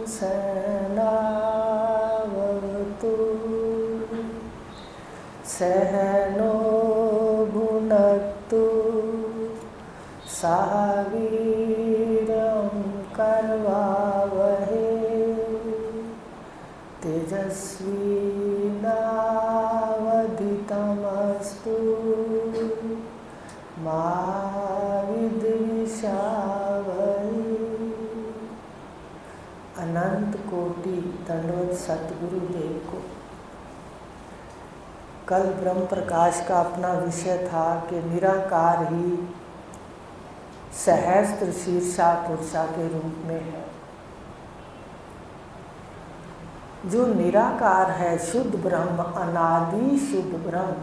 सहनावतु सहनो भुनक्तु सह वीर्यं करवावहै तेजस्विनावधीतमस्तु मा विद्विषावहै। अनंत कोटि दंडवत सतगुरुदेव को। कल ब्रह्म प्रकाश का अपना विषय था कि निराकार ही सहस्त्र शीर्षा पुरुषा के रूप में है। जो निराकार है, शुद्ध ब्रह्म, अनादि शुद्ध ब्रह्म,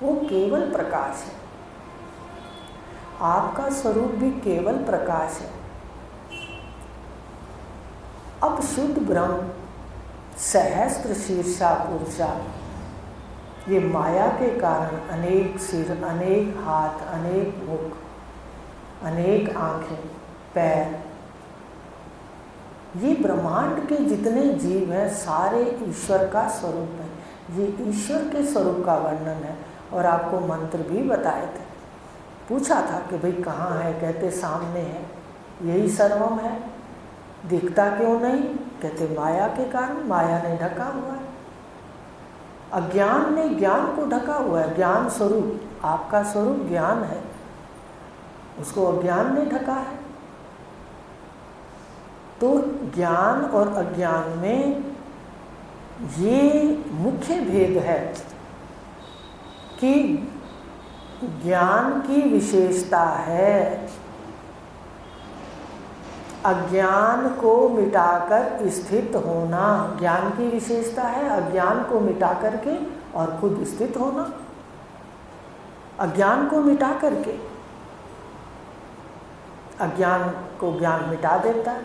वो केवल प्रकाश है। आपका स्वरूप भी केवल प्रकाश है। अब शुद्ध ब्रह्म, सहस्त्र शीर्षा पुरुषा, ये माया के कारण अनेक सिर, अनेक हाथ, अनेक मुख, अनेक आंखें, पैर, ये ब्रह्मांड के जितने जीव हैं सारे ईश्वर का स्वरूप है। ये ईश्वर के स्वरूप का वर्णन है। और आपको मंत्र भी बताए थे। पूछा था कि भाई कहाँ है, कहते सामने है। यही सर्वम है, दिखता क्यों नहीं, कहते माया के कारण, माया ने ढका हुआ है। अज्ञान ने ज्ञान को ढका हुआ है। ज्ञान स्वरूप, आपका स्वरूप ज्ञान है, उसको अज्ञान ने ढका है। तो ज्ञान और अज्ञान में ये मुख्य भेद है कि ज्ञान की विशेषता है अज्ञान को मिटाकर स्थित होना। ज्ञान की विशेषता है अज्ञान को मिटा करके और खुद स्थित होना। अज्ञान को मिटा करके, अज्ञान को ज्ञान मिटा देता है,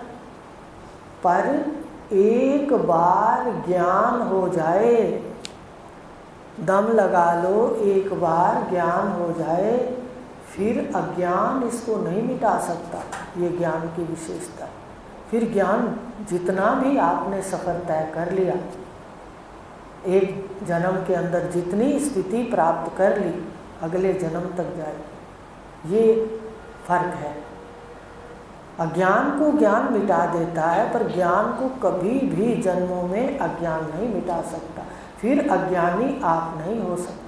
पर एक बार ज्ञान हो जाए, दम लगा लो, एक बार ज्ञान हो जाए, फिर अज्ञान इसको नहीं मिटा सकता। ये ज्ञान की विशेषता। फिर ज्ञान जितना भी आपने सफ़र तय कर लिया, एक जन्म के अंदर जितनी स्थिति प्राप्त कर ली, अगले जन्म तक जाए, ये फर्क है। अज्ञान को ज्ञान मिटा देता है, पर ज्ञान को कभी भी जन्मों में अज्ञान नहीं मिटा सकता। फिर अज्ञानी आप नहीं हो सकते।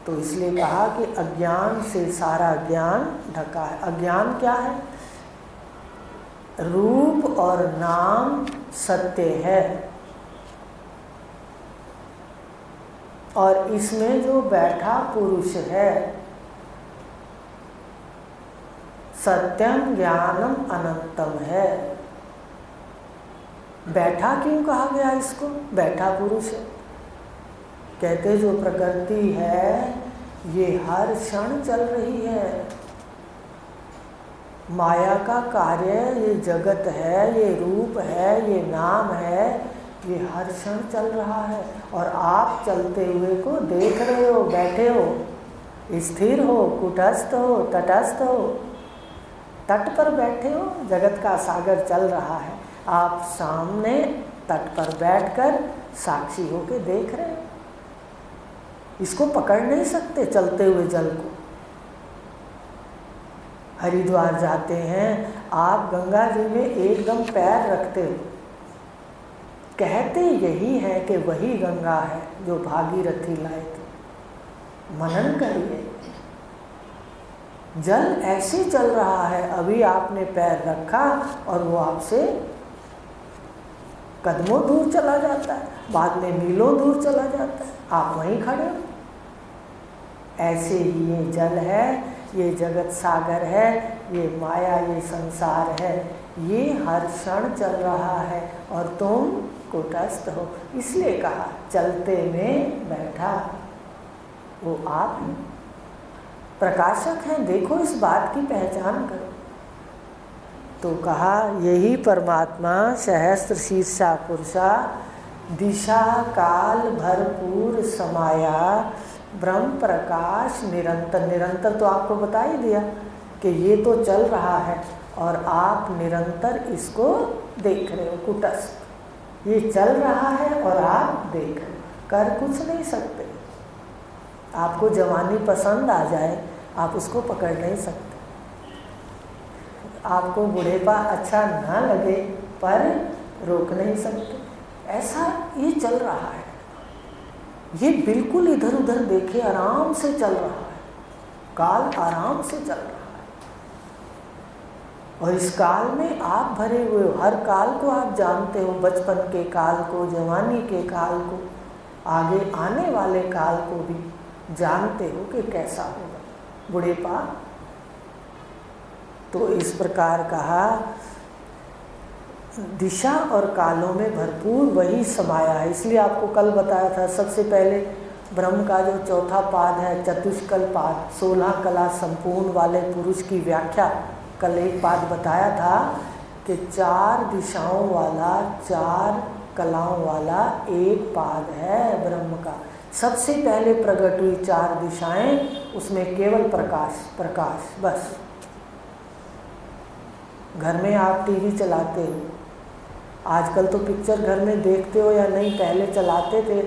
तो इसलिए कहा कि अज्ञान से सारा ज्ञान ढका है। अज्ञान क्या है? रूप और नाम सत्य है, और इसमें जो बैठा पुरुष है, सत्यम ज्ञानम अनंतम है। बैठा क्यों कहा गया इसको? बैठा पुरुष है। कहते जो प्रकृति है ये हर क्षण चल रही है। माया का कार्य, ये जगत है, ये रूप है, ये नाम है, ये हर क्षण चल रहा है। और आप चलते हुए को देख रहे हो, बैठे हो, स्थिर हो, कुटस्थ हो, तटस्थ हो, तट पर बैठे हो, जगत का सागर चल रहा है। आप सामने तट पर बैठकर साक्षी होके देख रहे हो। इसको पकड़ नहीं सकते चलते हुए जल को। हरिद्वार जाते हैं आप, गंगा जी में एकदम पैर रखते हो, कहते यही है कि वही गंगा है जो भागीरथी लाए थे। मनन करिए, जल ऐसे चल रहा है। अभी आपने पैर रखा और वो आपसे कदमों दूर चला जाता है, बाद में मीलों दूर चला जाता है, आप वहीं खड़े हो। ऐसे ही ये जल है, ये जगत सागर है, ये माया, ये संसार है, ये हर क्षण चल रहा है और तुम कुटस्थ हो। इसलिए कहा चलते में बैठा वो आप प्रकाशक हैं। देखो, इस बात की पहचान करो। तो कहा यही परमात्मा सहस्त्र शीर्षा पुरुषा, दिशा काल भरपूर समाया, ब्रह्म प्रकाश निरंतर। निरंतर तो आपको बता ही दिया कि ये तो चल रहा है और आप निरंतर इसको देख रहे हो। कुटस्थ, ये चल रहा है और आप देख रहे हो, कर कुछ नहीं सकते। आपको जवानी पसंद आ जाए, आप उसको पकड़ नहीं सकते। आपको बुढ़ेपा अच्छा ना लगे पर रोक नहीं सकते। ऐसा ये चल रहा है, ये बिल्कुल इधर उधर देखे आराम से चल रहा है, काल आराम से चल रहा है। और इस काल में आप भरे हुए हो, हर काल को आप जानते हो, बचपन के काल को, जवानी के काल को, आगे आने वाले काल को भी जानते हो कि कैसा होगा बुढ़ेपा। तो इस प्रकार कहा, दिशा और कालों में भरपूर वही समाया है। इसलिए आपको कल बताया था, सबसे पहले ब्रह्म का जो चौथा पाद है, चतुष्कल पाद, 16 कला संपूर्ण वाले पुरुष की व्याख्या, कल एक पाद बताया था कि 4 दिशाओं वाला, 4 कलाओं वाला एक पाद है ब्रह्म का। सबसे पहले प्रकट हुई 4 दिशाएं, उसमें केवल प्रकाश, प्रकाश बस। घर में आप टीवी चलाते हो, आजकल तो पिक्चर घर में देखते हो या नहीं, पहले चलाते थे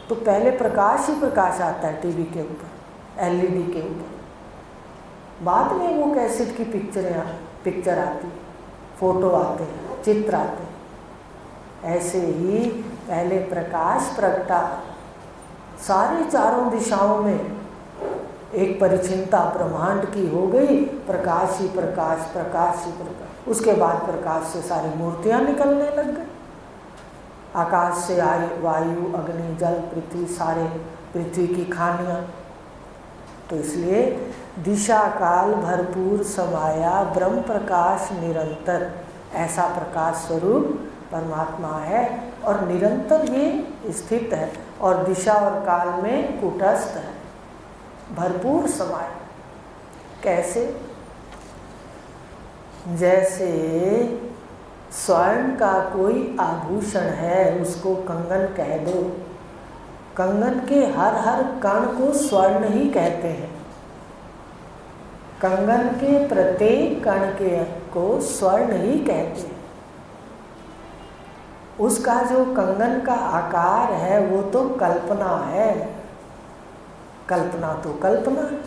तो पहले प्रकाश ही प्रकाश आता है टीवी के ऊपर, एलईडी के ऊपर। बाद में वो कैसेट की पिक्चर आती, फोटो आते हैं, चित्र आते हैं। ऐसे ही पहले प्रकाश प्रगटा, सारे 4 दिशाओं में एक परिचिनता ब्रह्मांड की हो गई, प्रकाश ही प्रकाश, प्रकाश ही प्रकाश। उसके बाद प्रकाश से सारी मूर्तियां निकलने लग गई, आकाश से आई वायु, अग्नि, जल, पृथ्वी, सारे पृथ्वी की खानियां। तो इसलिए दिशा काल भरपूर समाया, ब्रह्म प्रकाश निरंतर, ऐसा प्रकाश स्वरूप परमात्मा है और निरंतर ये स्थित है और दिशा और काल में कूटस्थ है, भरपूर समाया। कैसे? जैसे स्वर्ण का कोई आभूषण है, उसको कंगन कह दो, कंगन के हर कण को स्वर्ण ही कहते हैं, कंगन के प्रत्येक कण के को स्वर्ण ही कहते हैं। उसका जो कंगन का आकार है वो तो कल्पना है, कल्पना तो कल्पना है,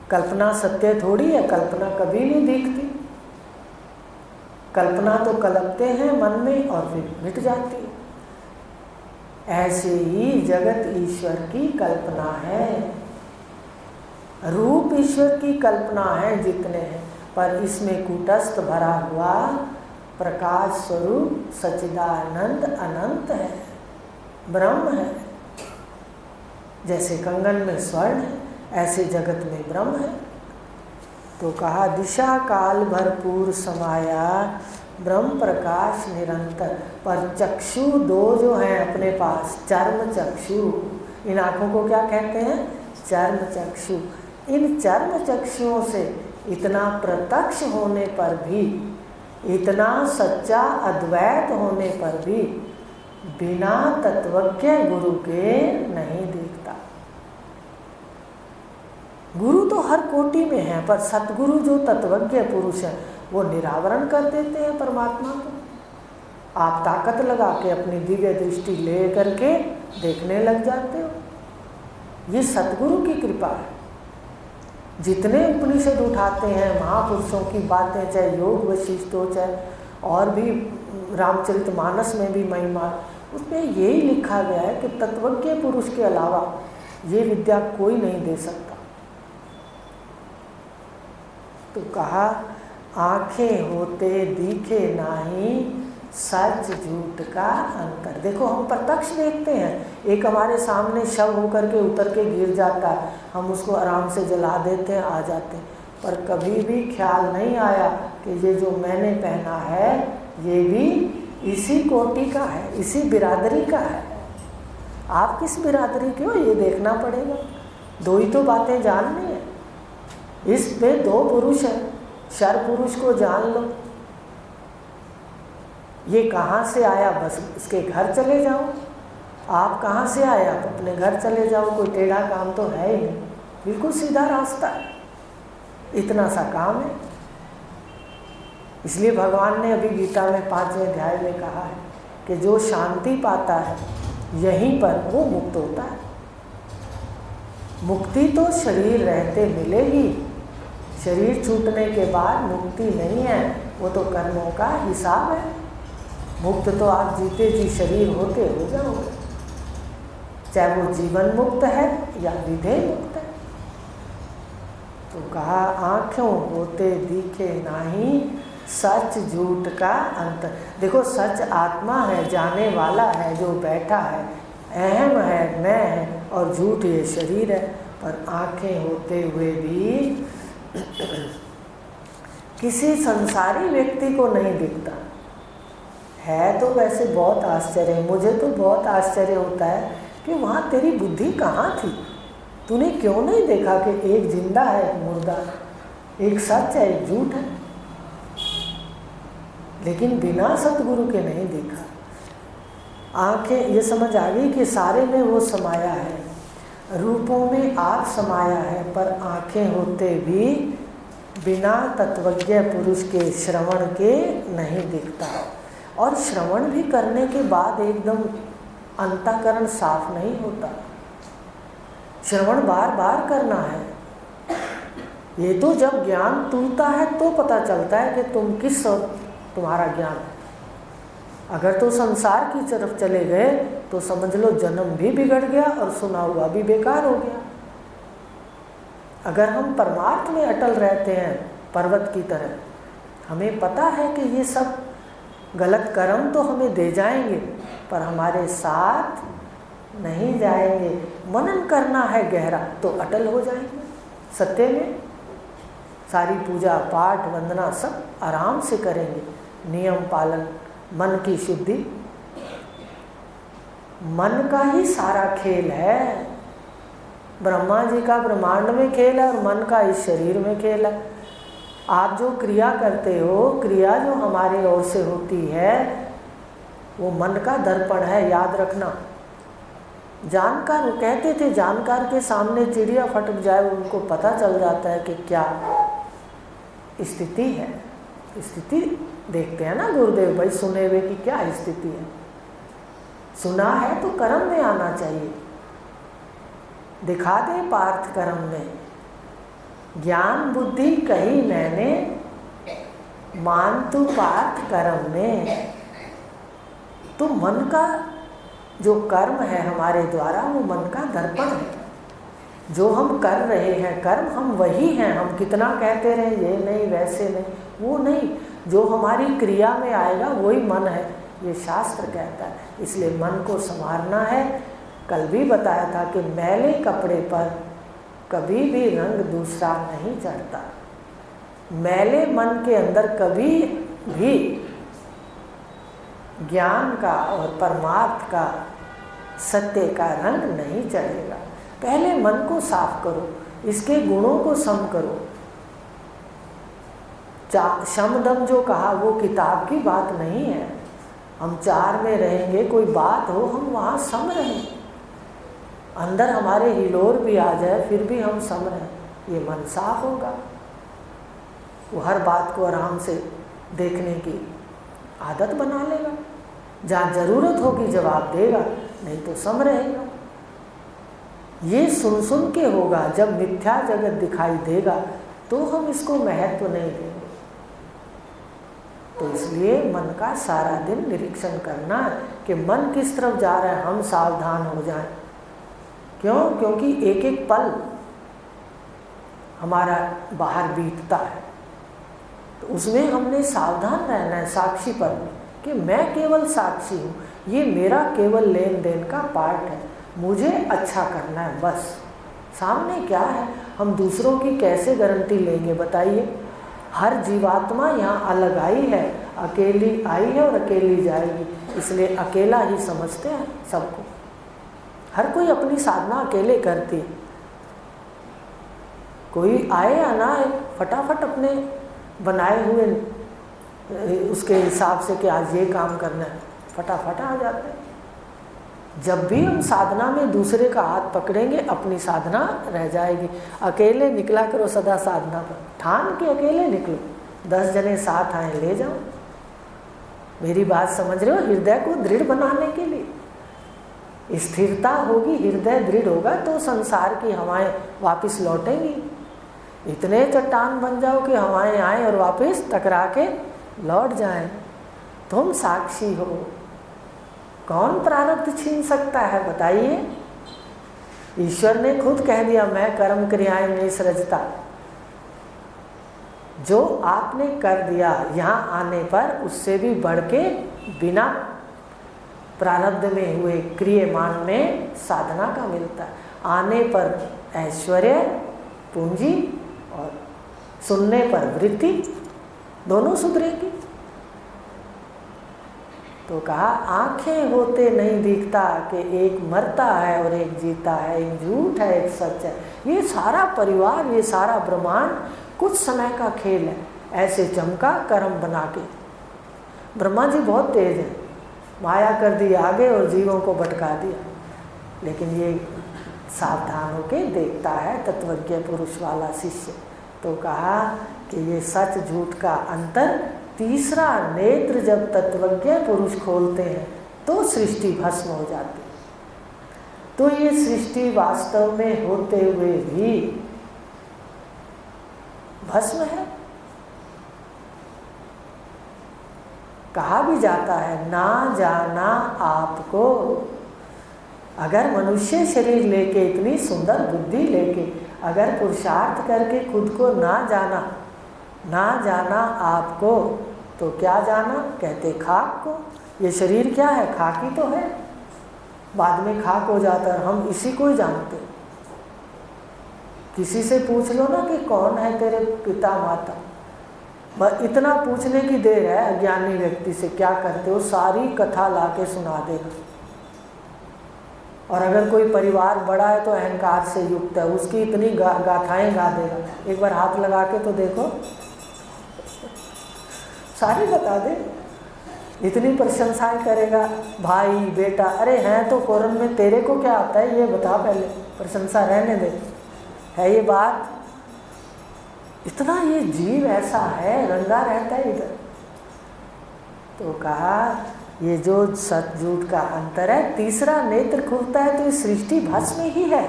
कल्पना सत्य थोड़ी है, कल्पना कभी नहीं दिखती। कल्पना तो कल्पते हैं मन में और फिर मिट जाती है। ऐसे ही जगत ईश्वर की कल्पना है, रूप ईश्वर की कल्पना है जितने हैं, पर इसमें कूटस्थ भरा हुआ प्रकाश स्वरूप सच्चिदानंद अनंत है, ब्रह्म है। जैसे कंगन में स्वर्ण है, ऐसे जगत में ब्रह्म है। तो कहा दिशा काल भरपूर समाया, ब्रह्म प्रकाश निरंतर। पर चक्षु 2 जो हैं अपने पास, चर्म चक्षु, इन आँखों को क्या कहते हैं? चर्म चक्षु। इन चर्म चक्षुओं से इतना प्रत्यक्ष होने पर भी, इतना सच्चा अद्वैत होने पर भी बिना तत्वज्ञ गुरु के नहीं देखता। गुरु तो हर कोटि में है, पर सतगुरु जो तत्वज्ञ पुरुष है वो निरावरण कर देते हैं परमात्मा को। आप ताकत लगा के अपनी दिव्य दृष्टि ले करके देखने लग जाते हो। ये सतगुरु की कृपा है। जितने उपनिषद उठाते हैं, महापुरुषों की बातें, चाहे योग वशिष्ठ हो, चाहे और भी रामचरितमानस में भी महिमा, उसमें यही लिखा गया है कि तत्वज्ञ पुरुष के अलावा ये विद्या कोई नहीं दे सकता। तो कहा आंखें होते दिखे नाही, सच झूठ का अंतर। देखो हम प्रत्यक्ष देखते हैं, एक हमारे सामने शव होकर के उतर के गिर जाता है, हम उसको आराम से जला देते हैं, आ जाते हैं, पर कभी भी ख्याल नहीं आया कि ये जो मैंने पहना है ये भी इसी कोटि का है, इसी बिरादरी का है। आप किस बिरादरी के हो ये देखना पड़ेगा। 2 ही तो बातें जाननी है। इसमें 2 पुरुष हैं, शर पुरुष को जान लो, ये कहाँ से आया, बस इसके घर चले जाओ, आप कहाँ से आए? आप अपने घर चले जाओ, कोई टेढ़ा काम तो है ही नहीं, बिल्कुल सीधा रास्ता है, इतना सा काम है। इसलिए भगवान ने अभी गीता में 5वें अध्याय में कहा है कि जो शांति पाता है यहीं पर वो मुक्त होता है। मुक्ति तो शरीर रहते मिलेगी, शरीर छूटने के बाद मुक्ति नहीं है, वो तो कर्मों का हिसाब है। मुक्त तो आप जीते जी शरीर होते हो जाओगे, चाहे वो जीवन मुक्त है या विधेय मुक्त है। तो कहा आँखों होते दिखे नाही, सच झूठ का अंतर। देखो सच आत्मा है, जाने वाला है, जो बैठा है, अहम है, मैं है, और झूठ ये शरीर है। पर आँखें होते हुए भी किसी संसारी व्यक्ति को नहीं दिखता है। तो वैसे बहुत आश्चर्य है, मुझे तो बहुत आश्चर्य होता है कि वहाँ तेरी बुद्धि कहाँ थी? तूने क्यों नहीं देखा कि एक जिंदा है, एक मुर्दा, एक सच है, एक झूठ है? लेकिन बिना सतगुरु के नहीं देखा। आंखें ये समझ आ गई कि सारे में वो समाया है, रूपों में आप समाया है, पर आंखें होते भी बिना तत्वज्ञ पुरुष के श्रवण के नहीं दिखता। और श्रवण भी करने के बाद एकदम अंतःकरण साफ नहीं होता। श्रवण बार बार करना है। ये तो जब ज्ञान टूटता है तो पता चलता है कि तुम किस तुम्हारा ज्ञान है। अगर तो संसार की तरफ चले गए तो समझ लो जन्म भी बिगड़ गया और सुना हुआ भी बेकार हो गया। अगर हम परमार्थ में अटल रहते हैं पर्वत की तरह, हमें पता है कि ये सब गलत कर्म तो हमें दे जाएंगे पर हमारे साथ नहीं जाएंगे। मनन करना है गहरा तो अटल हो जाएंगे सत्य में। सारी पूजा पाठ वंदना सब आराम से करेंगे, नियम पालन, मन की शुद्धि। मन का ही सारा खेल है। ब्रह्मा जी का ब्रह्मांड में खेल है और मन का इस शरीर में खेल है। आप जो क्रिया करते हो, क्रिया जो हमारे ओर से होती है वो मन का दर्पण है, याद रखना। जानकार, वो कहते थे जानकार के सामने चिड़िया फटक जाए उनको पता चल जाता है कि क्या स्थिति है। स्थिति देखते हैं ना गुरुदेव भाई, सुने हुए की क्या स्थिति है। सुना है तो कर्म में आना चाहिए। दिखा दे पार्थ कर्म में, ज्ञान बुद्धि कही मैंने, मान तू पार्थ कर्म में। तो मन का जो कर्म है हमारे द्वारा वो मन का दर्पण है। जो हम कर रहे हैं कर्म हम वही हैं। हम कितना कहते रहे ये नहीं वैसे नहीं, वो नहीं, जो हमारी क्रिया में आएगा वही मन है, ये शास्त्र कहता है। इसलिए मन को संवारना है। कल भी बताया था कि मैले कपड़े पर कभी भी रंग दूसरा नहीं चढ़ता। मैले मन के अंदर कभी भी ज्ञान का और परमार्थ का सत्य का रंग नहीं चढ़ेगा। पहले मन को साफ करो, इसके गुणों को सम करो। शम दम जो कहा वो किताब की बात नहीं है। हम चार में रहेंगे, कोई बात हो हम वहाँ सम रहें। अंदर हमारे हिलोर भी आ जाए फिर भी हम सम रहें, ये मन साफ होगा। वो हर बात को आराम से देखने की आदत बना लेगा। जहाँ ज़रूरत होगी जवाब देगा, नहीं तो सम रहेगा। ये सुन सुन के होगा। जब मिथ्या जगत दिखाई देगा तो हम इसको महत्व नहीं देंगे। तो इसलिए मन का सारा दिन निरीक्षण करना है कि मन किस तरफ जा रहा है, हम सावधान हो जाएं। क्यों? क्योंकि एक एक पल हमारा बाहर बीतता है, तो उसमें हमने सावधान रहना है। साक्षी पल में कि मैं केवल साक्षी हूँ, ये मेरा केवल लेन देन का पार्ट है, मुझे अच्छा करना है बस। सामने क्या है, हम दूसरों की कैसे गारंटी लेंगे बताइए। हर जीवात्मा यहाँ अलग आई है, अकेली आई है और अकेली जाएगी, इसलिए अकेला ही समझते हैं सबको। हर कोई अपनी साधना अकेले करती है। कोई आए या ना आए, फटाफट अपने बनाए हुए उसके हिसाब से कि आज ये काम करना है, फटाफट आ जाते हैं। जब भी हम साधना में दूसरे का हाथ पकड़ेंगे अपनी साधना रह जाएगी। अकेले निकला करो सदा साधना पर, ठान के अकेले निकलो, 10 जने साथ आए ले जाओ। मेरी बात समझ रहे हो? हृदय को दृढ़ बनाने के लिए स्थिरता होगी, हृदय दृढ़ होगा तो संसार की हवाएं वापस लौटेंगी। इतने चट्टान बन जाओ कि हवाएं आए और वापस टकरा के लौट जाएं। तुम साक्षी हो, कौन प्रारब्ध छीन सकता है बताइए? ईश्वर ने खुद कह दिया मैं कर्म क्रियाएं नहीं सृजता। जो आपने कर दिया यहाँ आने पर उससे भी बढ़ के बिना प्रारब्ध में हुए क्रियमान में साधना का मिलता है। आने पर ऐश्वर्य पूंजी और सुनने पर वृत्ति दोनों सुधरेगी। तो कहा आंखें होते नहीं दिखता कि एक मरता है और एक जीता है, एक झूठ है एक सच है। ये सारा परिवार, ये सारा ब्रह्मांड कुछ समय का खेल है। ऐसे चमका कर्म बना के। ब्रह्मा जी बहुत तेज है, माया कर दी आगे और जीवों को भटका दिया। लेकिन ये सावधान होके देखता है तत्वज्ञ पुरुष वाला शिष्य। तो कहा कि ये सच झूठ का अंतर, तीसरा नेत्र जब तत्वज्ञ पुरुष खोलते हैं तो सृष्टि भस्म हो जाती है। तो ये सृष्टि वास्तव में होते हुए भी भस्म है। कहा भी जाता है ना जाना आपको। अगर मनुष्य शरीर लेके, इतनी सुंदर बुद्धि लेके अगर पुरुषार्थ करके खुद को ना जाना आपको, तो क्या जाना? कहते खाक को। ये शरीर क्या है? खाक ही तो है, बाद में खाक हो जाता है। हम इसी को ही जानते। किसी से पूछ लो ना कि कौन है तेरे पिता माता, बस इतना पूछने की देर है अज्ञानी व्यक्ति से, क्या करते हो, सारी कथा ला के सुना देगा। और अगर कोई परिवार बड़ा है तो अहंकार से युक्त है, उसकी इतनी गाथाएं गा देगा। एक बार हाथ लगा के तो देखो, सारी बता दे। इतनी प्रशंसाएं करेगा, भाई बेटा, अरे हैं तो फौरन में, तेरे को क्या आता है ये बता, पहले प्रशंसा रहने दे। है ये बात? इतना ये जीव ऐसा है, रंगा रहता है इधर। तो कहा ये जो सत झूठ का अंतर है, तीसरा नेत्र खुलता है तो ये सृष्टि भस्म ही है,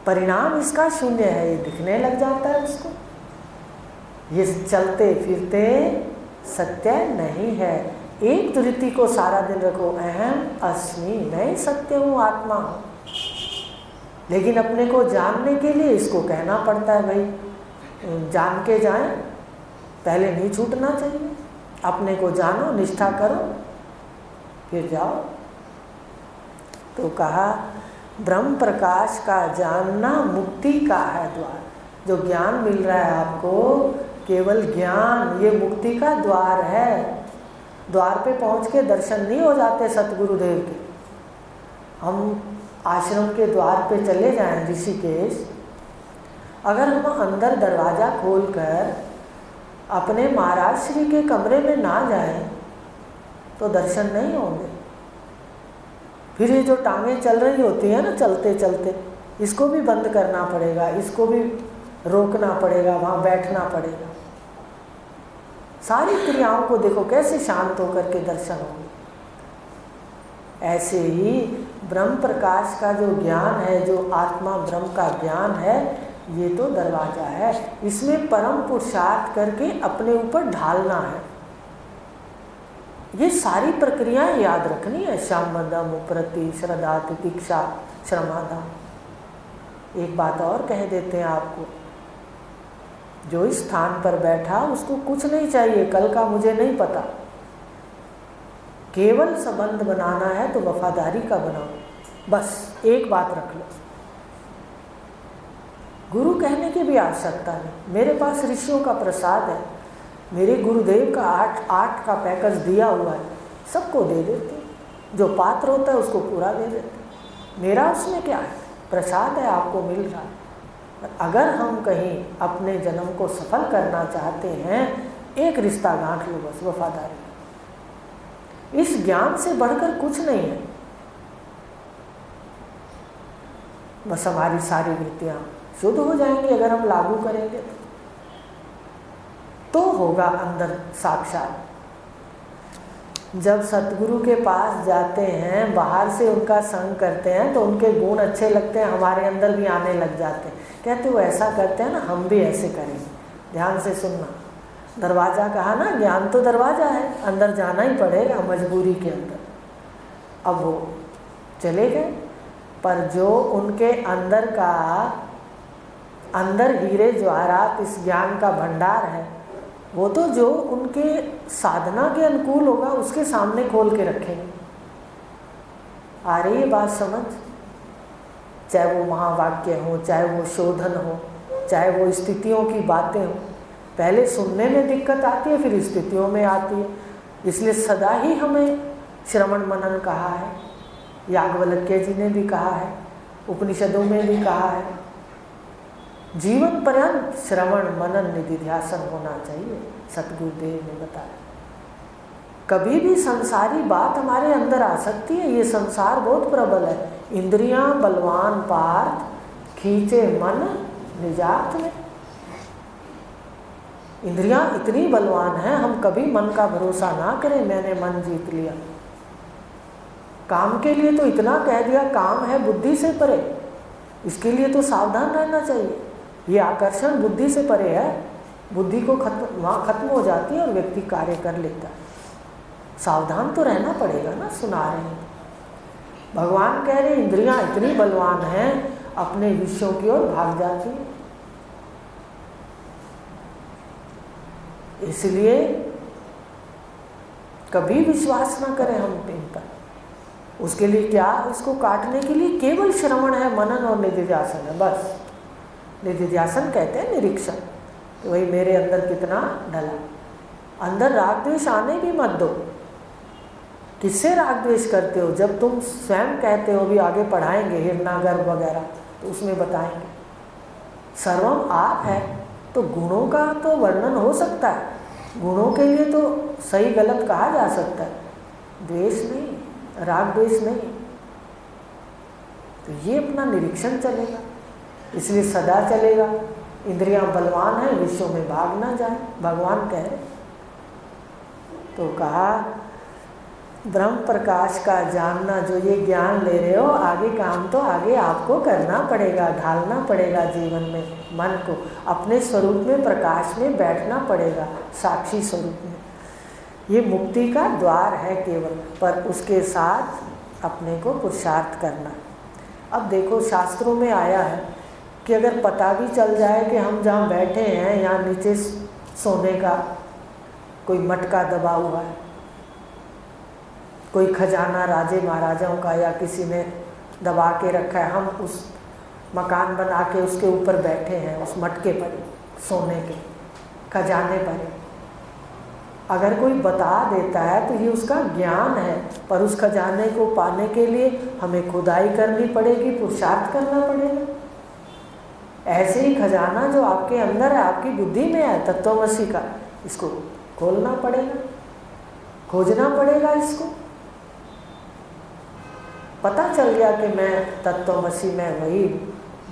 परिणाम इसका शून्य है। ये दिखने लग जाता है उसको। ये चलते फिरते सत्य नहीं है। एक दृष्टि को सारा दिन रखो, अहम अस्मि, मैं सत्य हूँ, आत्मा हूँ। लेकिन अपने को जानने के लिए इसको कहना पड़ता है, भाई जान के जाएं, पहले नहीं छूटना चाहिए। अपने को जानो, निष्ठा करो, फिर जाओ। तो कहा ब्रह्म प्रकाश का जानना मुक्ति का है द्वार। जो ज्ञान मिल रहा है आपको, केवल ज्ञान, ये मुक्ति का द्वार है। द्वार पे पहुंच के दर्शन नहीं हो जाते सतगुरुदेव के। हम आश्रम के द्वार पे चले जाएं ऋषिकेश, अगर हम अंदर दरवाज़ा खोलकर अपने महाराज श्री के कमरे में ना जाएं तो दर्शन नहीं होंगे। फिर ये जो टांगें चल रही होती है ना चलते चलते, इसको भी बंद करना पड़ेगा, इसको भी रोकना पड़ेगा, वहाँ बैठना पड़ेगा। सारी क्रियाओं को देखो कैसे शांत होकर के दर्शन होंगे। ऐसे ही ब्रह्म प्रकाश का जो ज्ञान है, जो आत्मा ब्रह्म का ज्ञान है, ये तो दरवाजा है। इसमें परम पुरुषार्थ करके अपने ऊपर ढालना है। ये सारी प्रक्रियाएं याद रखनी है। शमदम प्रति श्रद्धा तितिक्षा श्रमादा। एक बात और कह देते हैं आपको, जो इस स्थान पर बैठा उसको कुछ नहीं चाहिए, कल का मुझे नहीं पता। केवल संबंध बनाना है तो वफादारी का बनाओ, बस एक बात रख लो। गुरु कहने की भी आवश्यकता नहीं। मेरे पास ऋषियों का प्रसाद है, मेरे गुरुदेव का 8 का पैकेज दिया हुआ है, सबको दे देते। जो पात्र होता है उसको पूरा दे देते। मेरा उसमें क्या है, प्रसाद है, आपको मिल रहा है। अगर हम कहीं अपने जन्म को सफल करना चाहते हैं, एक रिश्ता गांठ लो बस, वफादारी। इस ज्ञान से बढ़कर कुछ नहीं है। बस हमारी सारी वृत्तियाँ शुद्ध हो जाएंगी अगर हम लागू करेंगे तो होगा अंदर साक्षात। जब सतगुरु के पास जाते हैं, बाहर से उनका संग करते हैं तो उनके गुण अच्छे लगते हैं, हमारे अंदर भी आने लग जाते हैं। कहते वो ऐसा करते हैं ना, हम भी ऐसे करेंगे। ध्यान से सुनना, दरवाज़ा कहा ना, ज्ञान तो दरवाज़ा है, अंदर जाना ही पड़ेगा मजबूरी के अंदर। अब वो चले गए, पर जो उनके अंदर का अंदर हीरे जवाहरात इस ज्ञान का भंडार है, वो तो जो उनके साधना के अनुकूल होगा उसके सामने खोल के रखेंगे। आ रही है बात समझ? चाहे वो महावाक्य हो, चाहे वो शोधन हो, चाहे वो स्थितियों की बातें हो। पहले सुनने में दिक्कत आती है, फिर स्थितियों में आती है। इसलिए सदा ही हमें श्रवण मनन कहा है, याज्ञवल्क्य जी ने भी कहा है, उपनिषदों में भी कहा है, जीवन पर्यंत श्रवण मनन निधिध्यासन होना चाहिए। सतगुरुदेव ने बताया। कभी भी संसारी बात हमारे अंदर आ सकती है, ये संसार बहुत प्रबल है। इंद्रियां बलवान पार्थ, खींचे मन निजात में। इंद्रियां इतनी बलवान हैं, हम कभी मन का भरोसा ना करें मैंने मन जीत लिया। काम के लिए तो इतना कह दिया, काम है बुद्धि से परे, इसके लिए तो सावधान रहना चाहिए। ये आकर्षण बुद्धि से परे है, बुद्धि को वहाँ खत्म हो जाती है और व्यक्ति कार्य कर लेता है। सावधान तो रहना पड़ेगा ना। सुना रहे हैं भगवान कह रहे इंद्रियां इतनी बलवान हैं, अपने विषयों की ओर भाग जाती हैं। इसलिए कभी विश्वास ना करें हम इन पर। उसके लिए क्या, इसको काटने के लिए केवल श्रवण है, मनन और निधिध्यासन है, बस। निधिध्यासन कहते हैं निरीक्षण, तो वही मेरे अंदर कितना ढला। अंदर राग द्वेष आने भी मत दो। किससे राग द्वेष करते हो? जब तुम स्वयं कहते हो, भी आगे पढ़ाएंगे हिरणागर्भ वगैरह, तो उसमें बताएंगे सर्वम आप है, तो गुणों का तो वर्णन हो सकता है, गुणों के लिए तो सही गलत कहा जा सकता है, द्वेष नहीं, राग द्वेष नहीं। तो ये अपना निरीक्षण चलेगा, इसलिए सदा चलेगा। इंद्रियां बलवान हैं, विषयों में भाग ना जाए, भगवान कह रहे। तो कहा ब्रह्म प्रकाश का जानना, जो ये ज्ञान ले रहे हो, आगे काम तो आगे आपको करना पड़ेगा, ढालना पड़ेगा जीवन में, मन को अपने स्वरूप में, प्रकाश में बैठना पड़ेगा, साक्षी स्वरूप में। ये मुक्ति का द्वार है केवल, पर उसके साथ अपने को पुरुषार्थ करना। अब देखो शास्त्रों में आया है कि अगर पता भी चल जाए कि हम जहाँ बैठे हैं यहाँ नीचे सोने का कोई मटका दबा हुआ है, कोई खजाना राजे महाराजाओं का या किसी ने दबा के रखा है, हम उस मकान बना के उसके ऊपर बैठे हैं, उस मटके पर, सोने के खजाने पर, अगर कोई बता देता है तो ये उसका ज्ञान है, पर उस खजाने को पाने के लिए हमें खुदाई करनी पड़ेगी, पुरुषार्थ करना पड़ेगा। ऐसे ही खजाना जो आपके अंदर है, आपकी बुद्धि में है, तत्वमसी का, इसको खोलना पड़ेगा, खोजना पड़ेगा। इसको पता चल गया कि मैं तत्वमसी में, वही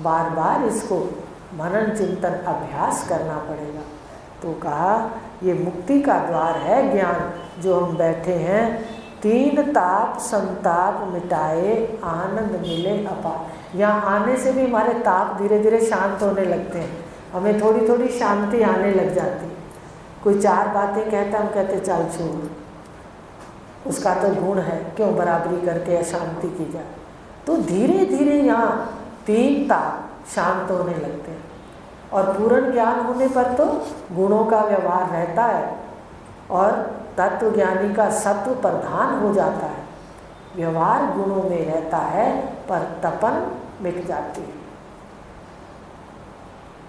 बार बार इसको मनन चिंतन अभ्यास करना पड़ेगा। तो कहा ये मुक्ति का द्वार है ज्ञान, जो हम बैठे हैं। तीन ताप संताप मिटाए, आनंद मिले अपार। यहाँ आने से भी हमारे ताप धीरे धीरे शांत होने लगते हैं, हमें थोड़ी थोड़ी शांति आने लग जाती है। कोई चार बातें कहता, हम कहते चल छोड़, उसका तो गुण है, क्यों बराबरी करके अशांति की जाए। तो धीरे धीरे यहाँ तीन ताप शांत होने लगते हैं, और पूर्ण ज्ञान होने पर तो गुणों का व्यवहार रहता है, और तत्व ज्ञानी का सत्व प्रधान हो जाता है। व्यवहार गुणों में रहता है, पर तपन मिट जाती है।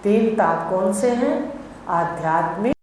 तीन ताप कौन से हैं? आध्यात्मिक,